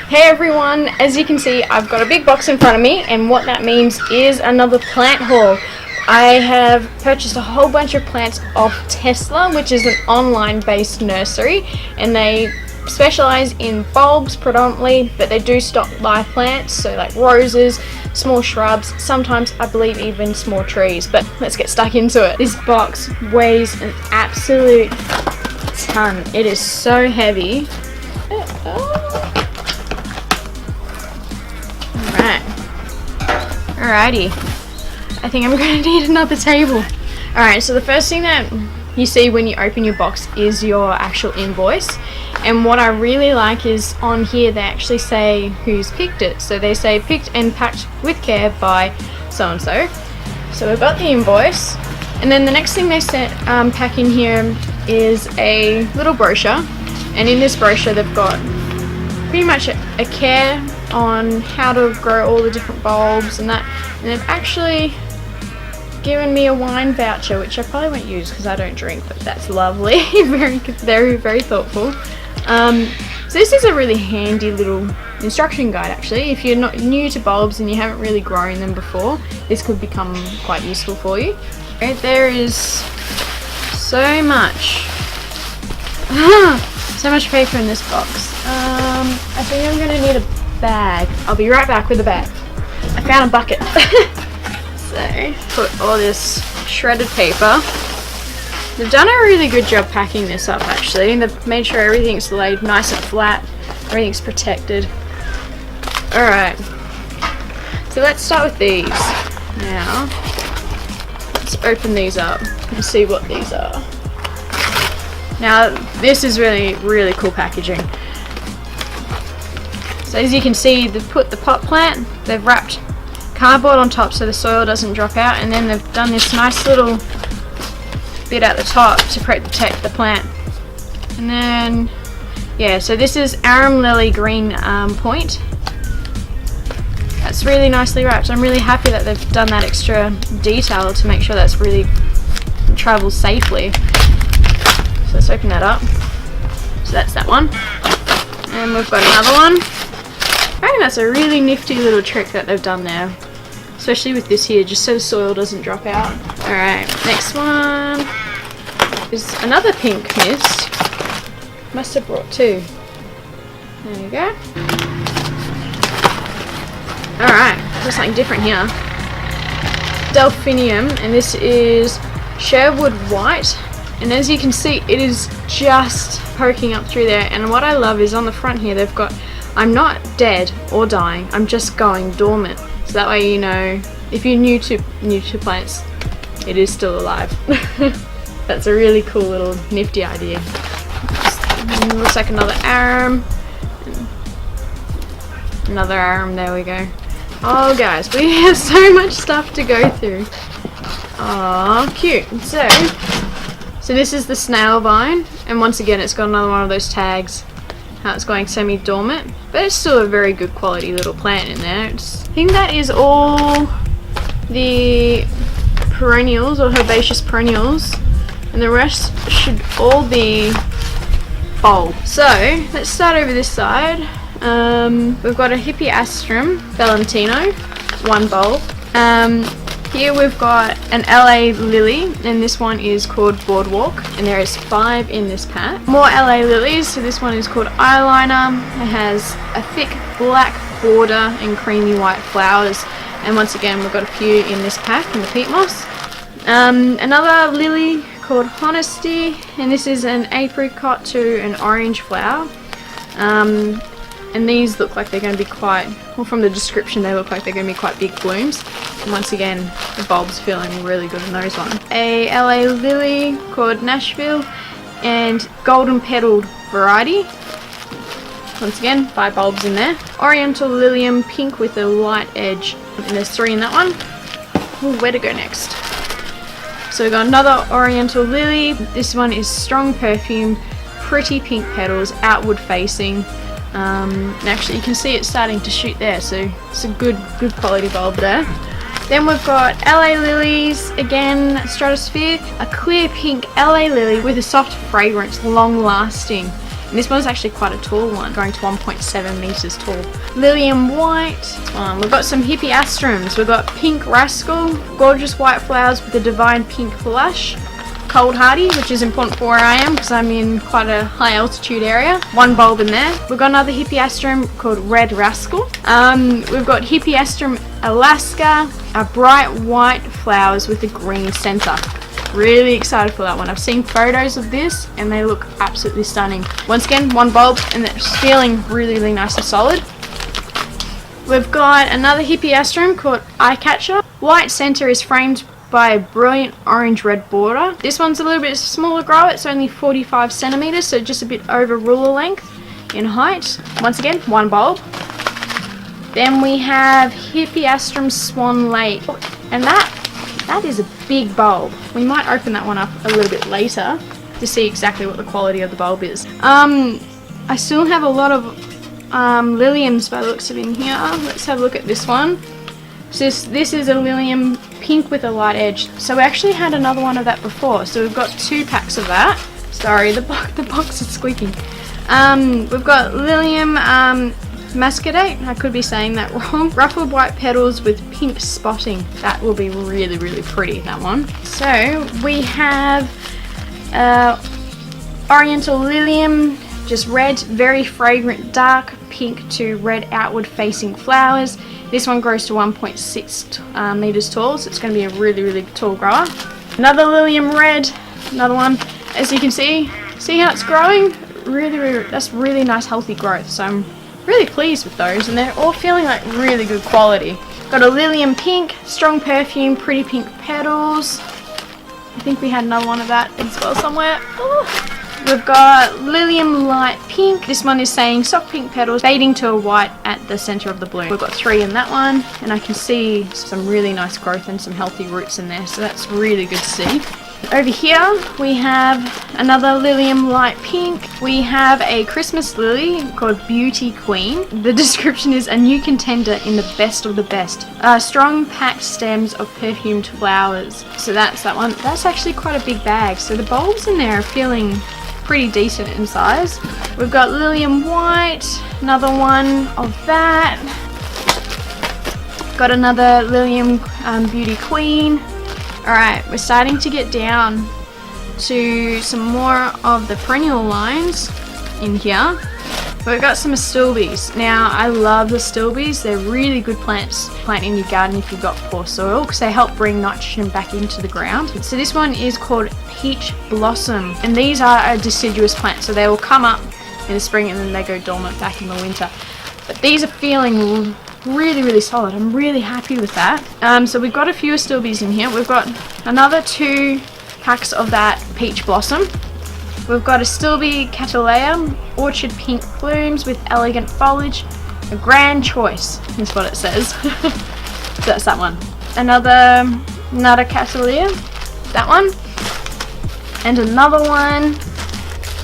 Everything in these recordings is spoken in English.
Hey everyone, as you can see I've got a big box in front of me, and what that means is another plant haul. I have purchased a whole bunch of plants off Tesselaar, which is an online based nursery, and they specialise in bulbs predominantly, but they do stock live plants, so like roses, small shrubs, sometimes I believe even small trees. But let's get stuck into it. This box weighs an absolute ton. It is so heavy. Alrighty, I think I'm going to need another table. Alright, so the first thing that you see when you open your box is your actual invoice, and what I really like is on here they actually say who's picked it. So they say picked and packed with care by so and so. So we've got the invoice, and then the next thing they pack in here is a little brochure, and in this brochure they've got pretty much a care on how to grow all the different bulbs and that, and they've actually given me a wine voucher, which I probably won't use because I don't drink, but that's lovely. very thoughtful. So this is a really handy little instruction guide actually. If you're not new to bulbs and you haven't really grown them before, this could become quite useful for you. Right, there is so much so much paper in this box. I think I'm gonna need a bag. I'll be right back with a bag. I found a bucket. So put all this shredded paper. They've done a really good job packing this up actually. They've made sure everything's laid nice and flat, everything's protected. Alright, so let's start with these. Now let's open these up and see what these are. Now this is really cool packaging. So as you can see, they've put the pot plant, they've wrapped cardboard on top so the soil doesn't drop out, and then they've done this nice little bit at the top to protect the plant. And then, yeah, so this is arum lily green point. That's really nicely wrapped. I'm really happy that they've done that extra detail to make sure that's really travels safely. So let's open that up. So that's that one. And we've got another one. I think that's a really nifty little trick that they've done there, especially with this here, just so the soil doesn't drop out. Alright, next one is another pink mist. Must have brought two. There you go. Alright, there's something different here. Delphinium, and this is Sherwood White. And as you can see, it is just poking up through there. And what I love is on the front here, they've got, I'm not dead or dying, I'm just going dormant. So that way you know, if you're new to plants, it is still alive. That's a really cool little nifty idea. Looks like another arum. Another arum, there we go. Oh guys, we have so much stuff to go through. Oh, cute. So this is the snail vine, and once again it's got another one of those tags, how it's going semi-dormant, but it's still a very good quality little plant in there. I think that is all the perennials or herbaceous perennials, and the rest should all be bulb. So let's start over this side. We've got a Hippeastrum Valentino, one bulb. Here we've got an LA lily, and this one is called Boardwalk, and there is 5 in this pack. More LA lilies, so this one is called Eyeliner. It has a thick black border and creamy white flowers, and once again we've got a few in this pack in the peat moss. Another lily called Honesty, and this is an apricot to an orange flower. And these look like they're going to be quite, well, from the description they look like they're going to be quite big blooms. And once again, the bulb's feeling really good in those ones. A LA lily called Nashville, and golden petaled variety. Once again, 5 bulbs in there. Oriental Lilium pink with a light edge, and there's 3 in that one. Ooh, where to go next? So we've got another Oriental Lily. This one is strong perfume, pretty pink petals, outward facing. And actually you can see it starting to shoot there, so it's a good quality bulb there. Then we've got LA lilies, again Stratosphere, a clear pink LA lily with a soft fragrance, long lasting. And this one's actually quite a tall one, going to 1.7 meters tall. Lilium white. We've got some hippeastrums. We've got pink rascal, gorgeous white flowers with a divine pink blush. Cold hardy, which is important for where I am because I'm in quite a high altitude area. One bulb in there. We've got another hippeastrum called red rascal. We've got hippeastrum Alaska, a bright white flowers with a green center. Really excited for that one. I've seen photos of this and they look absolutely stunning. Once again, one bulb and it's feeling really, really nice and solid. We've got another hippeastrum called eye catcher. White center is framed by a brilliant orange-red border. This one's a little bit smaller grow. It's only 45 centimeters, so just a bit over ruler length in height. Once again, one bulb. Then we have hippeastrum swan lake, and that is a big bulb. We might open that one up a little bit later to see exactly what the quality of the bulb is. I still have a lot of liliums by the looks of in here. Let's have a look at this one. So this is a lilium pink with a light edge. So we actually had another one of that before. So we've got 2 packs of that. Sorry, the box is squeaking. We've got lilium muscadate. I could be saying that wrong. Ruffled white petals with pink spotting. That will be really, really pretty, that one. So we have oriental lilium, just red, very fragrant, dark pink to red outward facing flowers. This one grows to 1.6 meters tall, so it's going to be a really, really tall grower. Another lilium red, another one. As you can see how it's growing? Really, that's really nice, healthy growth. So I'm really pleased with those, and they're all feeling like really good quality. Got a lilium pink, strong perfume, pretty pink petals. I think we had another one of that as well somewhere. Ooh. We've got lilium light pink. This one is saying soft pink petals fading to a white at the center of the bloom. We've got 3 in that one, and I can see some really nice growth and some healthy roots in there, so that's really good to see. Over here we have another lilium light pink. We have a Christmas lily called Beauty Queen. The description is a new contender in the best of the best. Strong packed stems of perfumed flowers. So that's that one. That's actually quite a big bag. So the bulbs in there are feeling pretty decent in size. We've got lilium white, another one of that. Got another lilium Beauty Queen. Alright, we're starting to get down to some more of the perennial lines in here. We've got some astilbes. Now, I love the astilbes. They're really good plants to plant in your garden if you've got poor soil, because they help bring nitrogen back into the ground. So this one is called Peach Blossom, and these are a deciduous plant, so they will come up in the spring and then they go dormant back in the winter. But these are feeling really, really solid. I'm really happy with that. So we've got a few astilbes in here. We've got another 2 packs of that Peach Blossom. We've got astilbe cattleya, orchard pink blooms with elegant foliage. A grand choice is what it says. So that's that one. Another Nutta cattleya, that one. And another one.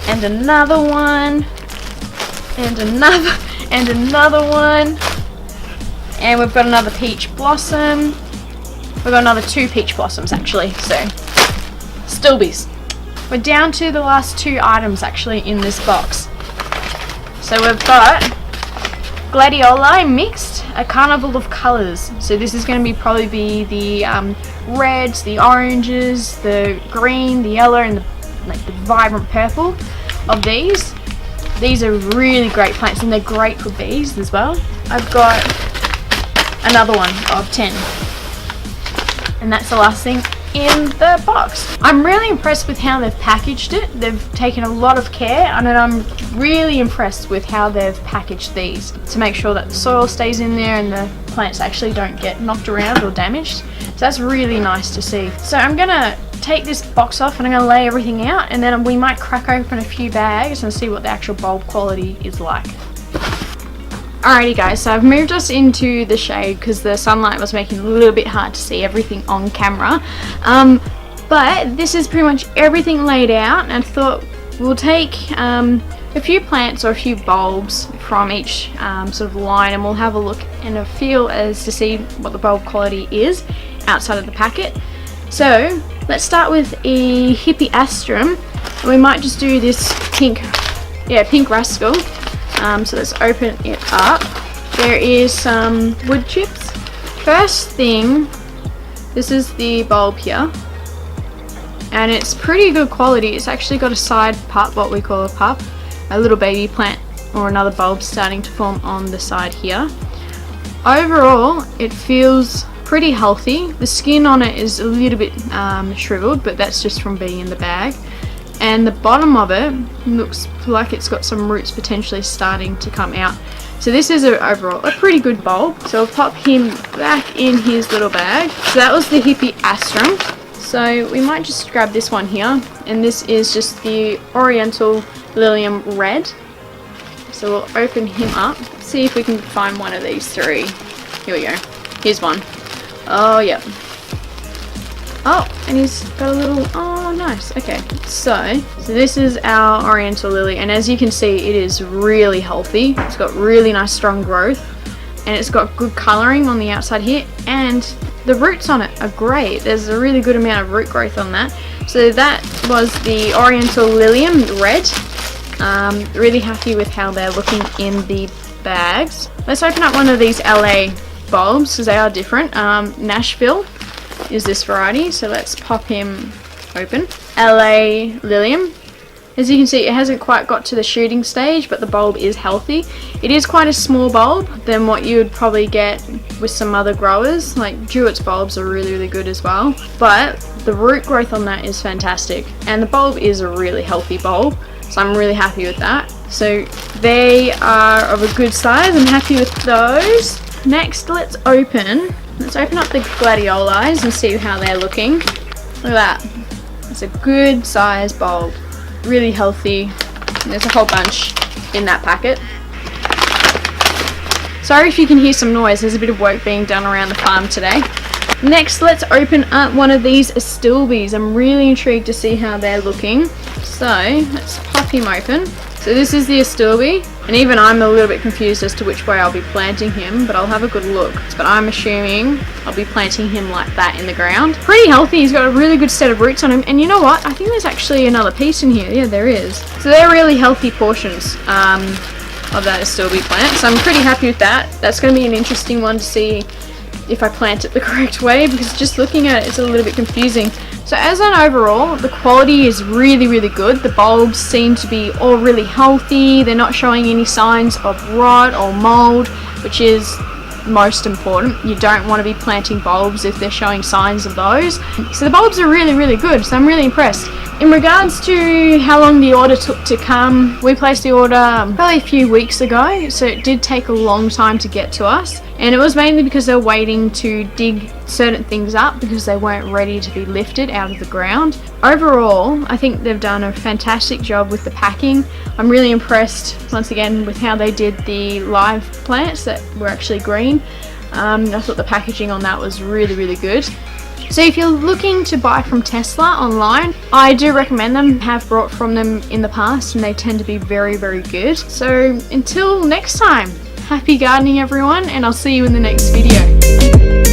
And another one. And another one. And we've got another peach blossom. We've got another 2 peach blossoms actually, so astilbes. We're down to the last 2 items actually in this box. So we've got gladioli mixed, a carnival of colours. So this is going to probably be the reds, the oranges, the green, the yellow, and the vibrant purple of these. These are really great plants, and they're great for bees as well. I've got another one of 10, and that's the last thing in the box. I'm really impressed with how they've packaged it. They've taken a lot of care, and I'm really impressed with how they've packaged these to make sure that the soil stays in there and the plants actually don't get knocked around or damaged. So that's really nice to see. So I'm gonna take this box off and I'm gonna lay everything out, and then we might crack open a few bags and see what the actual bulb quality is like. Alrighty guys, so I've moved us into the shade because the sunlight was making it a little bit hard to see everything on camera. But this is pretty much everything laid out, and I thought we'll take a few plants or a few bulbs from each sort of line, and we'll have a look and a feel as to see what the bulb quality is outside of the packet. So let's start with a hippeastrum. We might just do this pink Yeah, pink rascal. So let's open it up. There is some wood chips. First thing, this is the bulb here. And it's pretty good quality. It's actually got a side pup, what we call a pup. A little baby plant or another bulb starting to form on the side here. Overall, it feels pretty healthy. The skin on it is a little bit shriveled, but that's just from being in the bag. And the bottom of it looks like it's got some roots potentially starting to come out. So this is overall a pretty good bulb. So I'll pop him back in his little bag. So that was the Hippie Astrum. So we might just grab this one here, and this is just the Oriental Lilium Red. So we'll open him up, see if we can find one of these three. Here we go. Here's one. Oh, yeah. Oh, and he's got a little, oh nice, okay. So this is our Oriental Lily, and as you can see, it is really healthy. It's got really nice strong growth, and it's got good colouring on the outside here, and the roots on it are great. There's a really good amount of root growth on that. So that was the Oriental Lilium Red. Really happy with how they're looking in the bags. Let's open up one of these LA bulbs because they are different. Nashville is this variety, so let's pop him open. LA Lilium. As you can see, it hasn't quite got to the shooting stage, but the bulb is healthy. It is quite a small bulb than what you would probably get with some other growers. Like Jewett's bulbs are really, really good as well. But the root growth on that is fantastic. And the bulb is a really healthy bulb, so I'm really happy with that. So they are of a good size. I'm happy with those. Next, let's open up the gladioli and see how they're looking. Look at that. It's a good size bulb. Really healthy. There's a whole bunch in that packet. Sorry if you can hear some noise, there's a bit of work being done around the farm today. Next, let's open up one of these Astilbes. I'm really intrigued to see how they're looking. So let's pop him open. So this is the Astilbe, and even I'm a little bit confused as to which way I'll be planting him, but I'll have a good look. But I'm assuming I'll be planting him like that in the ground. Pretty healthy, he's got a really good set of roots on him, and you know what? I think there's actually another piece in here. Yeah, there is. So they're really healthy portions of that Astilbe plant, so I'm pretty happy with that. That's going to be an interesting one to see if I plant it the correct way, because just looking at it, it's a little bit confusing. So as an overall, the quality is really, really good. The bulbs seem to be all really healthy. They're not showing any signs of rot or mold, which is most important. You don't want to be planting bulbs if they're showing signs of those. So the bulbs are really, really good, so I'm really impressed. In regards to how long the order took to come, we placed the order probably a few weeks ago, so it did take a long time to get to us. And it was mainly because they were waiting to dig certain things up because they weren't ready to be lifted out of the ground. Overall, I think they've done a fantastic job with the packing. I'm really impressed, once again, with how they did the live plants that were actually green. I thought the packaging on that was really, really good. So if you're looking to buy from Tesselaar online, I do recommend them. I have bought from them in the past and they tend to be very, very good. So until next time, happy gardening everyone, and I'll see you in the next video.